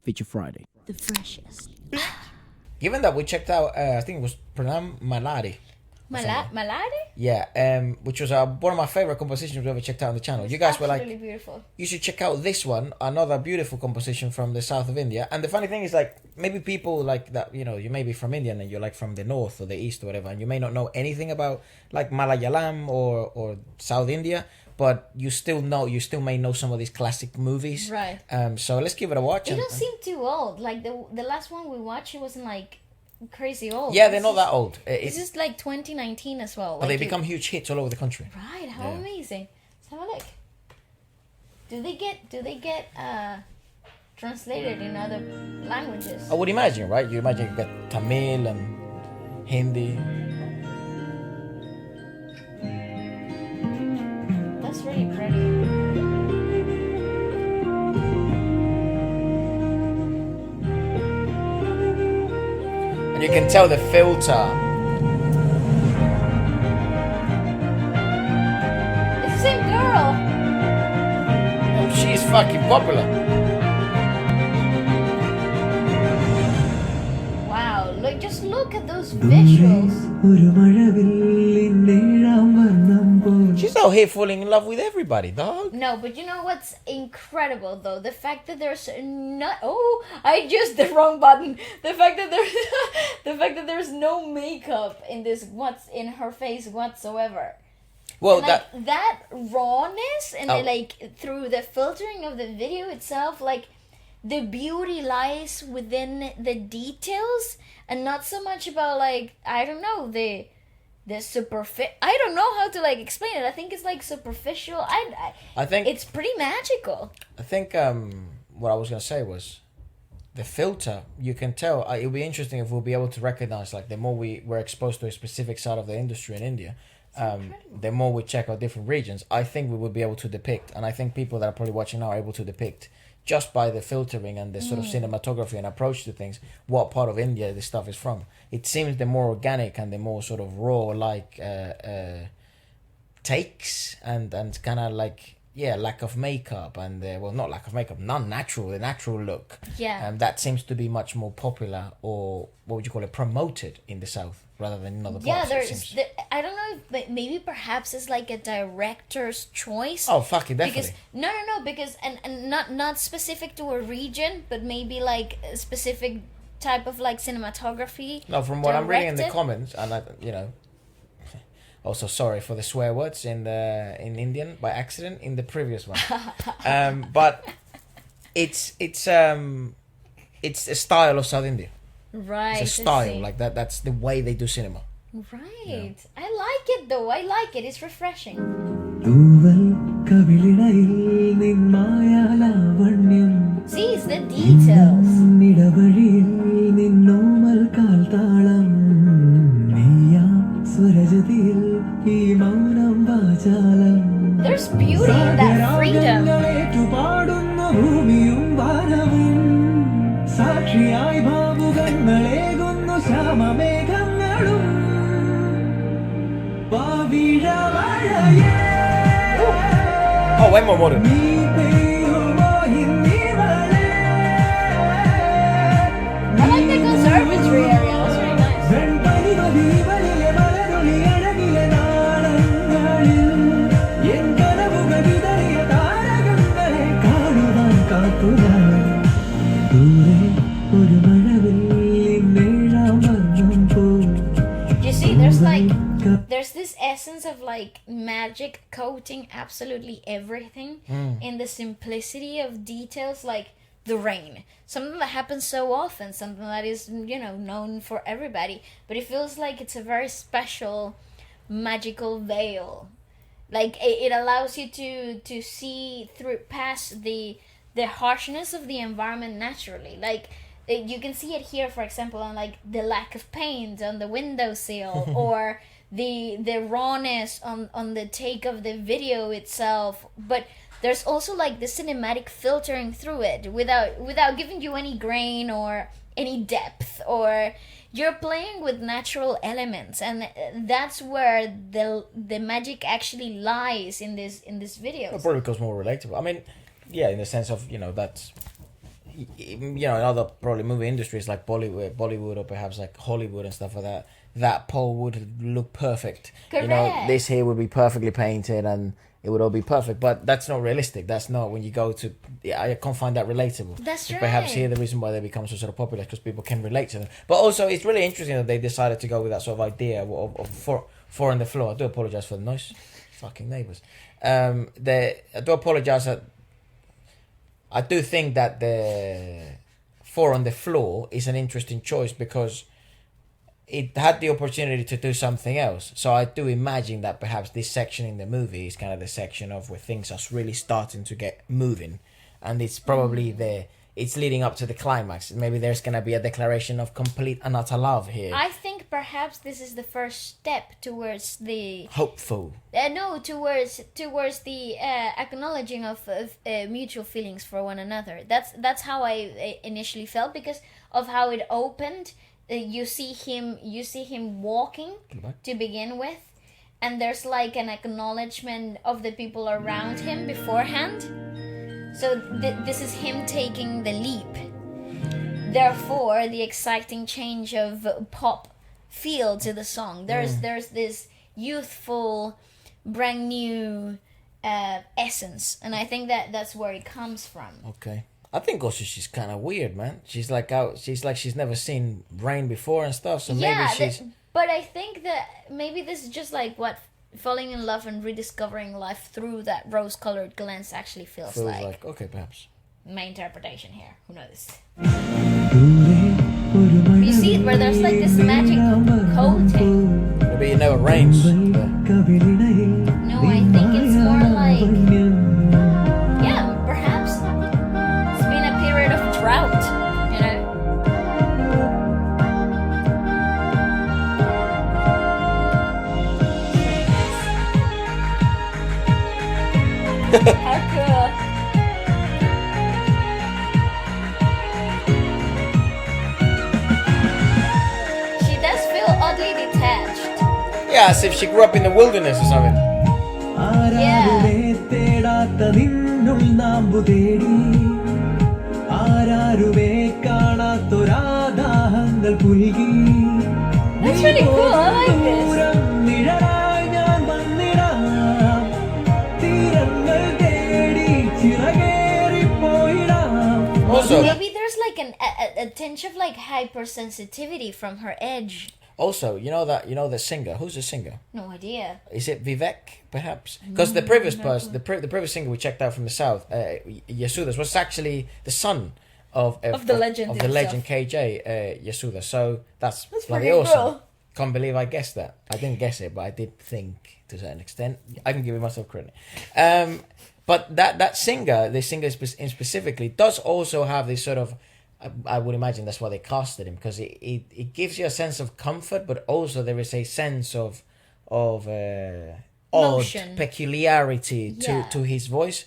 Feature Friday. The freshest. Given that we checked out, I think it was Pranam Malari. Maladi? Yeah, which was one of my favorite compositions we ever checked out on the channel. You guys were like, Absolutely beautiful. you should check out this one, another beautiful composition from the south of India. And the funny thing is, like, maybe people like that, you know, you may be from India and you're like from the north or the east or whatever, and you may not know anything about like Malayalam or South India, but you still may know some of these classic movies. Right. So let's give it a watch. They don't seem too old. Like the last one we watched, it wasn't like crazy old. Yeah, they're not that old. It's just like 2019 as well. But they become huge hits all over the country. Right, how amazing. Let's have a look. Do they get translated in other languages? I would imagine, right? You imagine you get Tamil and Hindi. That's really pretty. And you can tell the filter. It's the same girl. Oh, she's fucking popular. Wow, just look at those visuals. She's out here falling in love with everybody, dog. No, but you know what's incredible though? The fact that there's not. Oh, I used the wrong button. The fact that there's no makeup in this. What's in her face whatsoever. Well, And, that rawness and Oh. like through the filtering of the video itself, like the beauty lies within the details and not so much about like I don't know the I don't know how to like explain it. I think it's like superficial. I think It's pretty magical. I think what I was gonna say was the filter. You can tell. It'll be interesting if we'll be able to recognize, like, the more we're exposed to a specific side of the industry in India, the more we check out different regions. I think we will be able to depict, and I think people that are probably watching now are able to depict just by the filtering and the sort of cinematography and approach to things, what part of India this stuff is from. It seems the more organic and the more sort of raw, like takes and kind of like lack of makeup and not lack of makeup, non-natural, the natural look. Yeah. That seems to be much more popular, or what would you call it, promoted in the south rather than in other parts. Yeah, I don't know, but maybe perhaps it's like a director's choice. Oh, fuck it, definitely. Because and not specific to a region, but maybe like a specific type of like cinematography. No, from what I'm reading in the directed. comments, and also sorry for the swear words in Indian by accident in the previous one, but it's a style of South India. Right. It's a I style see. like that. That's the way they do cinema. Right. I like it though. I like it. It's refreshing. See, it's the details. There's beauty in that freedom. സാക്ഷിയായി ഭാവുകങ്ങളേകുന്നു ശ്യാമമേഘങ്ങളും പവിഴമഴയേ Oh, way more modern. നീ പെയ്യുമോ ഇന്നിവളേ I like the conservatory area. That's very nice. വെൺപനിമതിവലിലെ മലരൊളി അഴകിലെ നാളങ്ങളിൽ എൻ കനവുകൾ വിതറിയ താരകങ്ങളെ കാണുവാൻ കാത്തുവാൻ ദൂരെ ഒരു മഴവില്ലിൻ നേഴാം വർണ്ണം പോൽ You see, there's this essence of like magic coating absolutely everything in the simplicity of details, like the rain, something that happens so often, something that is known for everybody, but it feels like it's a very special magical veil. Like it allows you to see through past the harshness of the environment naturally. Like you can see it here, for example, on like the lack of paint on the windowsill or the rawness on the take of the video itself. But there's also like the cinematic filtering through it without giving you any grain or any depth, or you're playing with natural elements, and that's where the magic actually lies in this video. It probably becomes more relatable. I mean, yeah, in the sense of that's you know, in other probably movie industries like Bollywood or perhaps like Hollywood and stuff like that, that pole would look perfect. You know, Correct. this here would be perfectly painted and it would all be perfect. But that's not realistic. That's not when you go to. Yeah, I can't find that relatable. That's right. Perhaps here the reason why they become so sort of popular is because people can relate to them. But also, it's really interesting that they decided to go with that sort of idea of four on the floor. I do apologize for the noise, fucking neighbors. I do apologize that. I do think that the four on the floor is an interesting choice because it had the opportunity to do something else. So I do imagine that perhaps this section in the movie is kind of the section of where things are really starting to get moving, and it's probably it's leading up to the climax. Maybe there's gonna be a declaration of complete and utter love here. I think perhaps this is the first step towards the Hopeful. towards the acknowledging of mutual feelings for one another. That's how I initially felt because of how it opened. You see him walking to begin with, and there's like an acknowledgement of the people around him beforehand. So this is him taking the leap. Therefore, the exciting change of pop feel to the song. There's this youthful, brand new essence, and I think that's where it comes from. Okay. I think also she's kind of weird, man. She's like she's never seen rain before and stuff. So maybe she's. But I think that maybe this is just like what falling in love and rediscovering life through that rose-colored lens actually feels like. Okay, perhaps. My interpretation here. Who knows? You You see it where there's like this magic coating. Maybe it never rains. No, I think it's more like, yeah, perhaps it's been a period of drought, you know. How cool. She does feel oddly detached. Yeah, as if she grew up in the wilderness or something. ആരാരുമേ തേടാത്ത നിന്നുൾ നാമ്പു തേടി ആരാരുമേ കാണാത്തൊരാദാഹങ്ങൾ പുൽകി That's really cool. I like this. ദൂരം നിഴലായി ഞാൻ വന്നിടാം തീരങ്ങൾ തേടി ചിറകേറിപ്പോയിടാം Also, Maybe there's like a tinge of like hypersensitivity from her edge. also, you know the singer. Who's the singer? No idea. Is it Vivek, perhaps? Because the previous person, the previous singer we checked out from the south, Yasudas, was actually the son of the legend of the himself. legend KJ Yasuda. So that's bloody pretty awesome. cool. Can't believe I guessed that. I didn't guess it, but I did think to a certain extent. I can give myself credit. But that singer, the singer specifically, does also have this sort of. I would imagine that's why they casted him, because it gives you a sense of comfort, but also there is a sense of odd Motion. peculiarity Yeah. to his voice,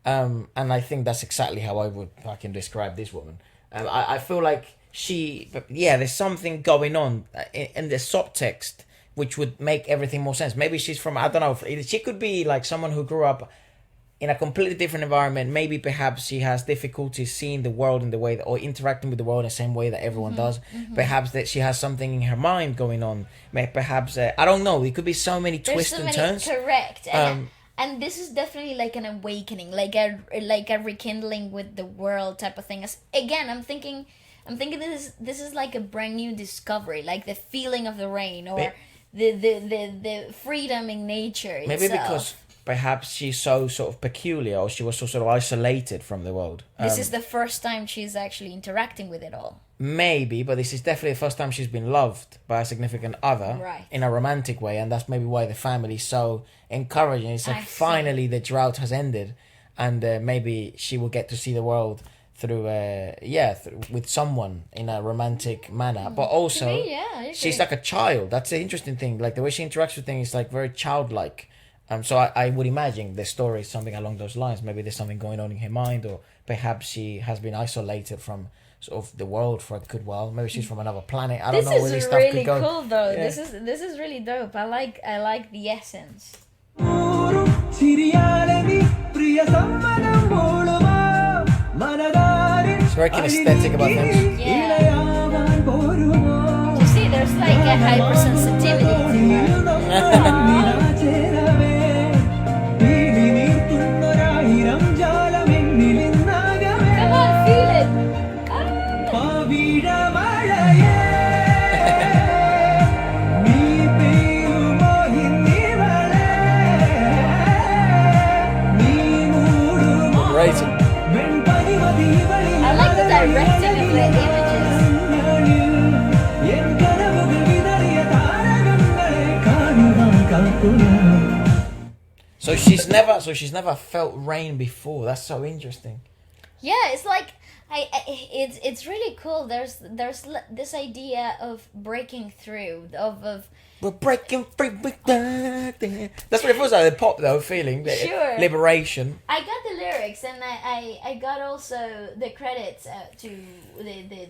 and I think that's exactly how I would fucking describe this woman. I feel like there's something going on in the subtext which would make everything more sense. Maybe she's from, I don't know, she could be like someone who grew up in a completely different environment. Maybe perhaps she has difficulties seeing the world in the way or interacting with the world in the same way that everyone does. Perhaps that she has something in her mind going on. Perhaps I don't know. It could be so many There's twists so and many turns. correct. And this is definitely like an awakening, like a rekindling with the world type of thing. Again, I'm thinking this is like a brand new discovery, like the feeling of the rain or the freedom in nature itself. Maybe because perhaps she's so sort of peculiar, or she was so sort of isolated from the world. This is the first time she's actually interacting with it all. Maybe, but this is definitely the first time she's been loved by a significant other Right. in a romantic way, and that's maybe why the family is so encouraging. It's like I see. finally the drought has ended, and maybe she will get to see the world through with someone in a romantic manner. But also, To me, yeah, I she's agree. like a child. That's the interesting thing. Like the way she interacts with things is like very childlike. So I would imagine the story is something along those lines. Maybe there's something going on in her mind, or perhaps she has been isolated from sort of the world for a good while. Maybe she's from another planet. I don't This know where is this stuff really could go. cool though. Yeah. This is really dope. I like the essence. ഊറും ചിരിയാലെ നീ പ്രിയ സമ്മതം മൂളുവാ മനതാരിൻ It's very kinesthetic about things. Yeah. ഇളയാവാൻ പോരുമോ You see, there's like a hypersensitivity to her. ചേരവേ തീരി നീർത്തുന്നൊരായിരം ജാലമെന്നിലിന്നാകവേ Come on, feel it. Ah. പവിഴമഴയേ നീ പെയ്യുമോ ഇന്നിവളെ നീ മൂടുമോ Rating. വെൺപനിമതി ഇവളിൽ I like the directing of the images. എൻ കനവുകൾ വിതറിയ താരകങ്ങളെ കാണുവാൻ കാത്തുനാം So she's never felt rain before. That's so interesting. Yeah, it's like it's really cool. This idea of breaking through of We're breaking free with that. That's what it feels like. The pop though, feeling the Sure. liberation. I got the lyrics and I got also the credits to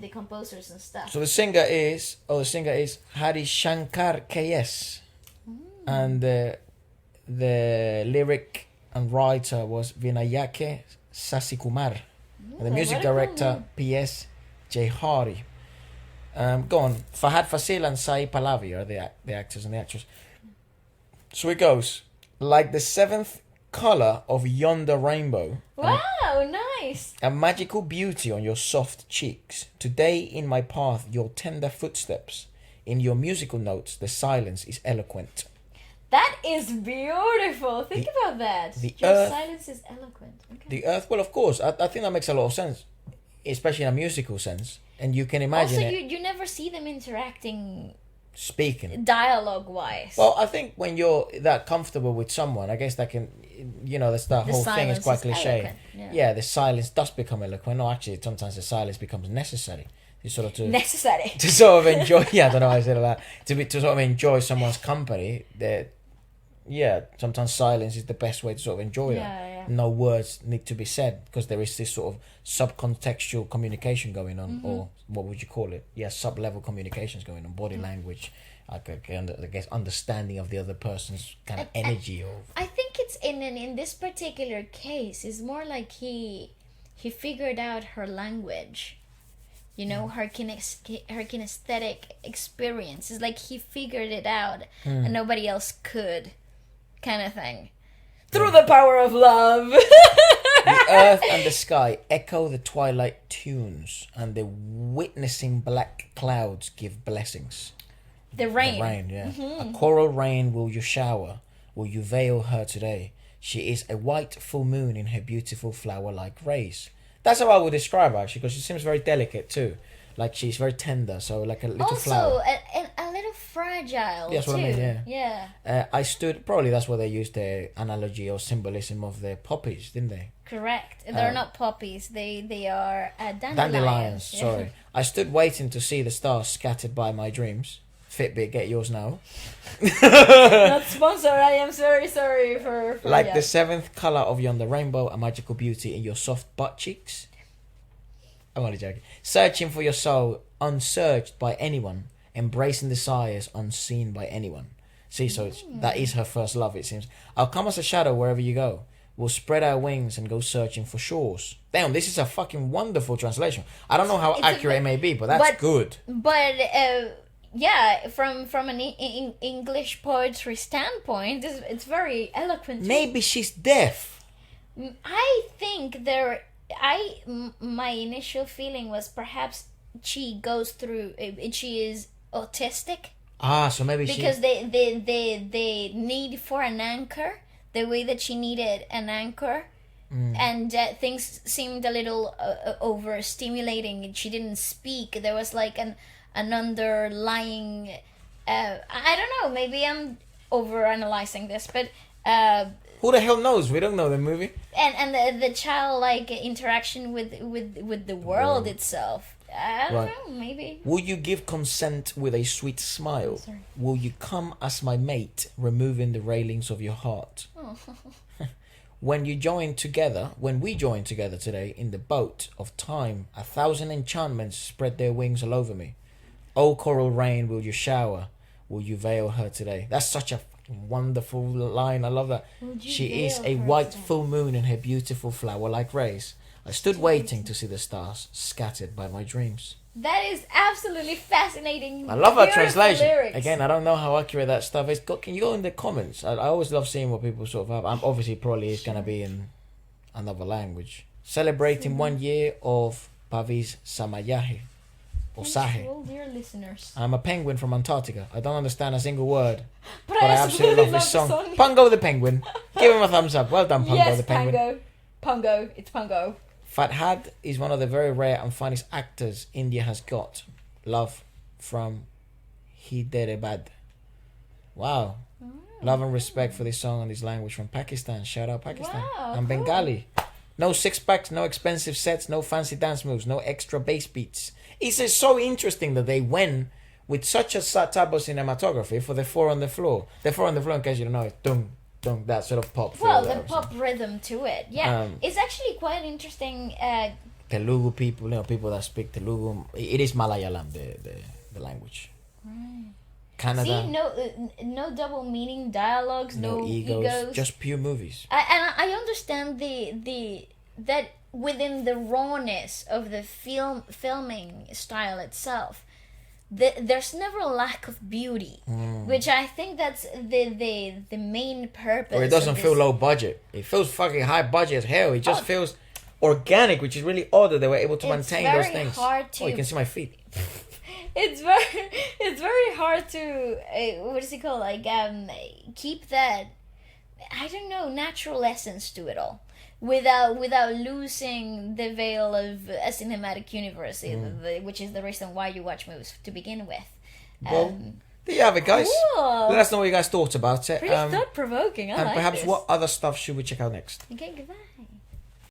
the composers and stuff. So the singer is Hari Shankar KS, and the lyric and writer was Vinayake Sasikumar, and the music what a cool director name. PS Jehari. Go on. Fahad Fasil and Sai Pahlavi are the actors and the actress. So it goes like the seventh color of yonder rainbow. Wow, nice. A magical beauty on your soft cheeks. Today in my path, your tender footsteps. In your musical notes, the silence is eloquent. That is beautiful. Think about that. the Your earth- silence is eloquent. Okay. The earth, well, of course, I think that makes a lot of sense, especially in a musical sense. And you can imagine Also, it you never see them interacting speaking. dialogue wise. Well, I think when you're that comfortable with someone, I guess that can, that's the whole thing is silence quite is cliche. eloquent, Yeah, the silence does become eloquent. No, actually, sometimes the silence becomes necessary. You sort of Necessary. to sort of enjoy. Yeah, I don't know how I said that. To sort of enjoy someone's company. Sometimes silence is the best way to sort of enjoy that. Yeah. No words need to be said because there is this sort of subcontextual communication going on, or what would you call it? Yeah, sub-level communications going on, body language. I guess understanding of the other person's kind of energy or I think it's in this particular case, it's more like he figured out her language. You know, her kinesthetic experience. It's like he figured it out and nobody else could, kind of thing. Through the power of love. the earth and the sky echo the twilight tunes, and the witnessing black clouds give blessings. The rain. The rain, yeah. A coral rain will you shower, will you veil her today. She is a white full moon in her beautiful flower-like rays. That's how I would describe her, actually, because she seems very delicate too. Like she's very tender, so like a little flower. Also, a little fragile. That's too. what I mean, Yeah. I stood, probably that's where they used the analogy or symbolism of the poppies, didn't they? Correct. They're not poppies. They are dandelions. Dandelions, Yeah. sorry. I stood waiting to see the stars scattered by my dreams. Fitbit, get yours now. Not sponsor. I am very sorry for Like yeah. the seventh colour of yonder rainbow, a magical beauty in your soft butt cheeks. I'm only joking. Searching for your soul, unsearched by anyone. Embracing desires unseen by anyone. See, so that is her first love, it seems. I'll come as a shadow wherever you go. We'll spread our wings and go searching for shores. Damn, this is a fucking wonderful translation. I don't know how It's a accurate it may be, but that's but- good. But yeah, from an English poetry standpoint, it's very eloquent. Maybe she's deaf. I think my initial feeling was perhaps she goes through. She is autistic Ah, so maybe because she... they need for an anchor the way that she needed an anchor. And things seemed a little overstimulating. She didn't speak. There was like an underlying. I don't know. Maybe I'm overanalyzing this, but Who the hell knows? We don't know the movie. and the childlike interaction with the world itself. I don't Right. know. Maybe. Will you give consent with a sweet smile? Sorry. Will you come as my mate, removing the railings of your heart? Oh. When we join together today in the boat of time, 1,000 enchantments spread their wings all over me. Oh, coral rain, will you shower? Will you veil her today? That's such a fucking wonderful line. I love that. Would you She is veil a her white today? full moon in her beautiful flower-like rays. I stood waiting to see the stars scattered by my dreams. That is absolutely fascinating. I love that Beautiful translation. lyrics. Again, I don't know how accurate that stuff is. Can you go in the comments? I always love seeing what people sort of have. I'm obviously probably is going to be in another language. Celebrating 1 year of Pavis Samayahe. Or Sahe. All dear listeners. I'm a penguin from Antarctica. I don't understand a single word. But I absolutely love this song. Pungo the penguin. Give him a thumbs up. Well done, Pungo Yes, the penguin. Pungo. It's Pungo. Fathad is one of the very rare and finest actors India has got. Love from Hyderabad. Wow. Love and respect for this song and this language from Pakistan. Shout out Pakistan. Wow, And cool. Bengali. No six packs, no expensive sets, no fancy dance moves, no extra bass beats. It's just so interesting that they went with such a type of cinematography for the four on the floor. The four on the floor, in case you don't know, is dung, dung, that sort of pop. Well, feel the there. pop rhythm to it. Yeah. Um, It's actually quite interesting. Telugu people, people that speak Telugu. It is Malayalam, the language. Canada. See, no double meaning dialogues, No egos, just pure movies. I understand that within the rawness of the filming style itself, there's never a lack of beauty, which I think that's the main purpose. Or it doesn't feel low budget. It feels fucking high budget as hell. It just feels organic, which is really odd that they were able to It's maintain very those things. hard to- Oh, you can see my feet. It's very hard to what is it called, like keep that, I don't know, natural essence to it all without losing the veil of a cinematic universe, which is the reason why you watch movies to begin with. Well, there you have it, guys. Cool. Let us know what you guys thought about it. Pretty thought provoking. I And like perhaps this. what other stuff should we check out next? Okay, goodbye.